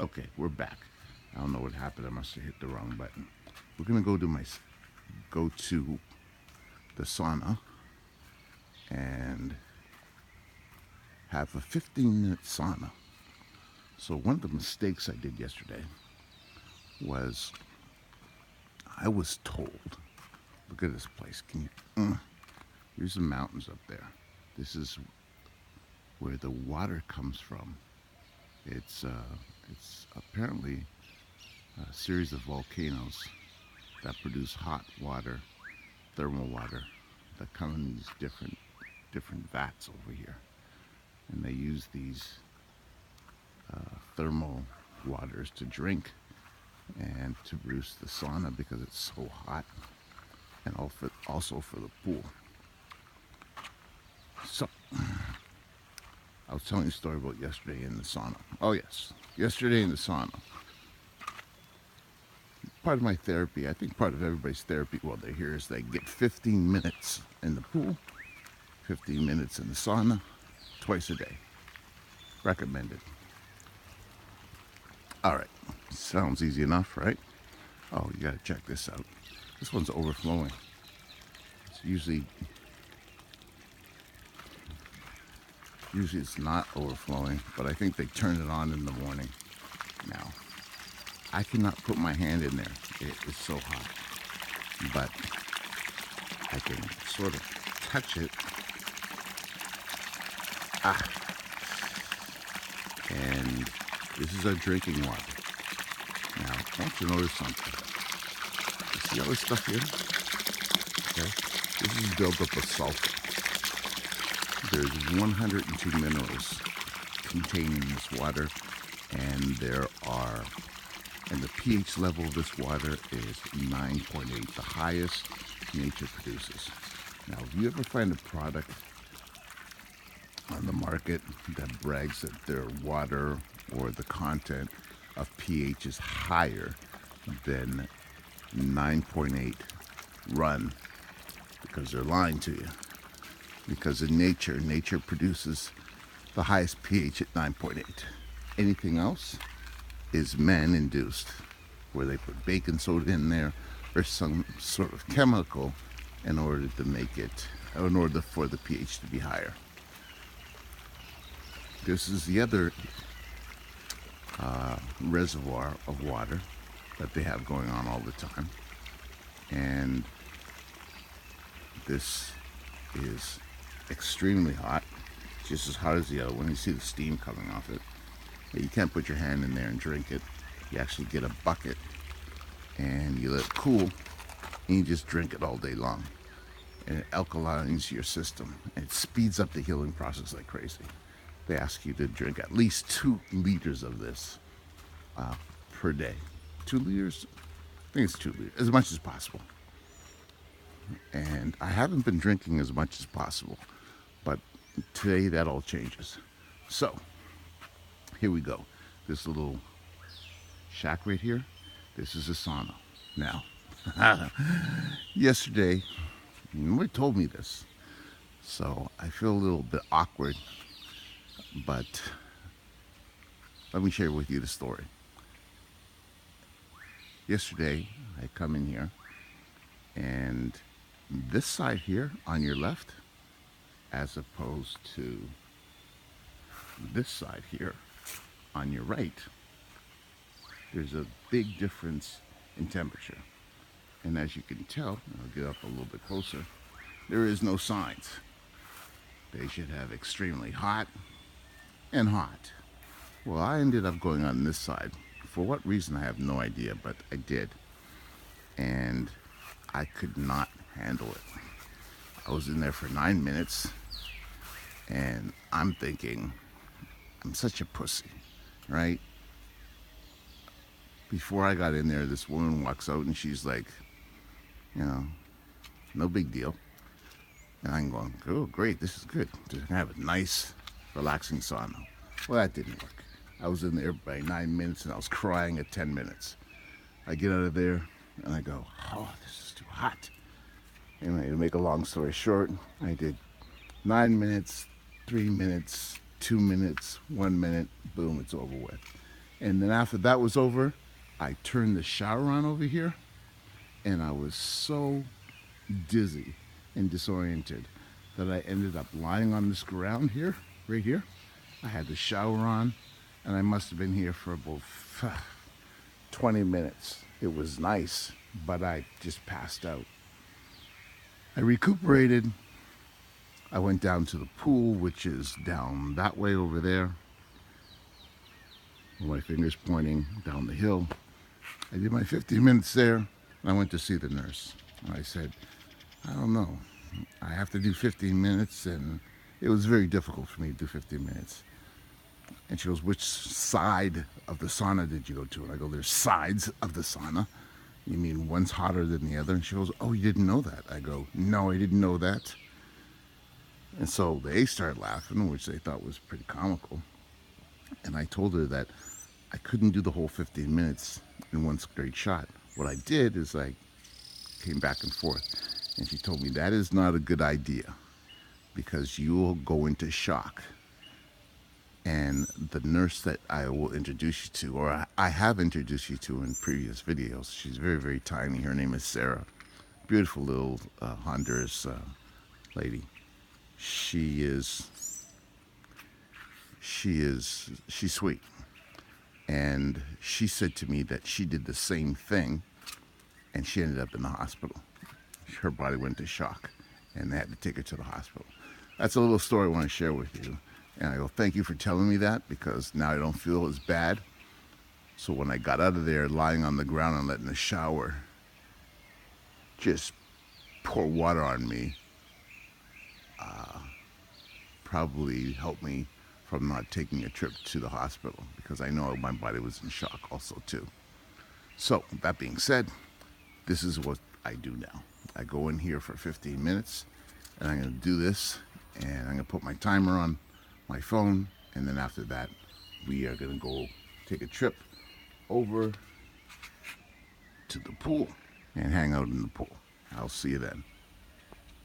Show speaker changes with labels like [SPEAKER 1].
[SPEAKER 1] Okay, we're back. I don't know what happened. I must have hit the wrong button. We're gonna go to the sauna and have a 15-minute sauna. So one of the mistakes I did yesterday was I was told, look at this place. Here's the mountains up there. This is where the water comes from. It's apparently a series of volcanoes that produce hot water, thermal water, that come in these different vats over here, and they use these thermal waters to drink and to produce the sauna because it's so hot, and also for the pool. So I was telling you a story about yesterday in the sauna. Oh yes, yesterday in the sauna. Part of my therapy, I think part of everybody's therapy while they're here, is they get 15 minutes in the pool, 15 minutes in the sauna, twice a day. Recommended. All right, sounds easy enough, right? Oh, you gotta check this out. This one's overflowing. It's usually it's not overflowing, but I think they turn it on in the morning. Now, I cannot put my hand in there. It is so hot. But I can sort of touch it. And this is our drinking water. Now, I want you to notice something. You see all this stuff here? Okay. This is buildup of sulfur. There's 102 minerals contained in this water, and the pH level of this water is 9.8, the highest nature produces. Now, if you ever find a product on the market that brags that their water or the content of pH is higher than 9.8, run, because they're lying to you. Because in nature produces the highest pH at 9.8. Anything else is man-induced, where they put baking soda in there or some sort of chemical in order for the pH to be higher. This is the other reservoir of water that they have going on all the time, and this is extremely hot, just as hot as the other one. You see the steam coming off it. You can't put your hand in there and drink it. You actually get a bucket and you let it cool, and you just drink it all day long. And it alkalines your system, and it speeds up the healing process like crazy. They ask you to drink at least 2 liters of this per day. 2 liters? I think it's 2 liters, as much as possible. And I haven't been drinking as much as possible, but today that all changes. So, here we go. This little shack right here, this is a sauna. Now, yesterday, nobody told me this, so I feel a little bit awkward, but let me share with you the story. Yesterday, I come in here, and this side here on your left, as opposed to this side here on your right, there's a big difference in temperature. And as you can tell, I'll get up a little bit closer, there is no signs. They should have extremely hot and hot. Well, I ended up going on this side. For what reason, I have no idea, but I did. And I could not handle it. I was in there for 9 minutes, and I'm thinking, I'm such a pussy, right? Before I got in there, this woman walks out and she's like, no big deal. And I'm going, oh, great, this is good. Just gonna have a nice, relaxing sauna. Well, that didn't work. I was in there by 9 minutes and I was crying at 10 minutes. I get out of there and I go, oh, this is too hot. Anyway, to make a long story short, I did 9 minutes, 3 minutes, 2 minutes, 1 minute, boom, it's over with. And then after that was over, I turned the shower on over here, and I was so dizzy and disoriented that I ended up lying on this ground here, right here. I had the shower on, and I must have been here for about 20 minutes. It was nice, but I just passed out. I recuperated. I went down to the pool, which is down that way over there. My finger's pointing down the hill. I did my 15 minutes there, and I went to see the nurse. I said, I don't know. I have to do 15 minutes, and it was very difficult for me to do 15 minutes. And she goes, which side of the sauna did you go to? And I go, there's sides of the sauna. You mean one's hotter than the other? And she goes, oh, you didn't know that? I go, no, I didn't know that. And so they started laughing, which they thought was pretty comical. And I told her that I couldn't do the whole 15 minutes in one straight shot. What I did is I came back and forth. And she told me that is not a good idea because you will go into shock. And the nurse that I will introduce you to, or I have introduced you to in previous videos, she's very, very tiny. Her name is Sarah. Beautiful little Honduras lady. She's sweet. And she said to me that she did the same thing and she ended up in the hospital. Her body went into shock and they had to take her to the hospital. That's a little story I want to share with you. And I go, thank you for telling me that because now I don't feel as bad. So when I got out of there lying on the ground and letting the shower just pour water on me, probably helped me from not taking a trip to the hospital because I know my body was in shock also too. So that being said, this is what I do now. I go in here for 15 minutes and I'm going to do this and I'm going to put my timer on my phone, and then after that we are going to go take a trip over to the pool and hang out in the pool. I'll see you then.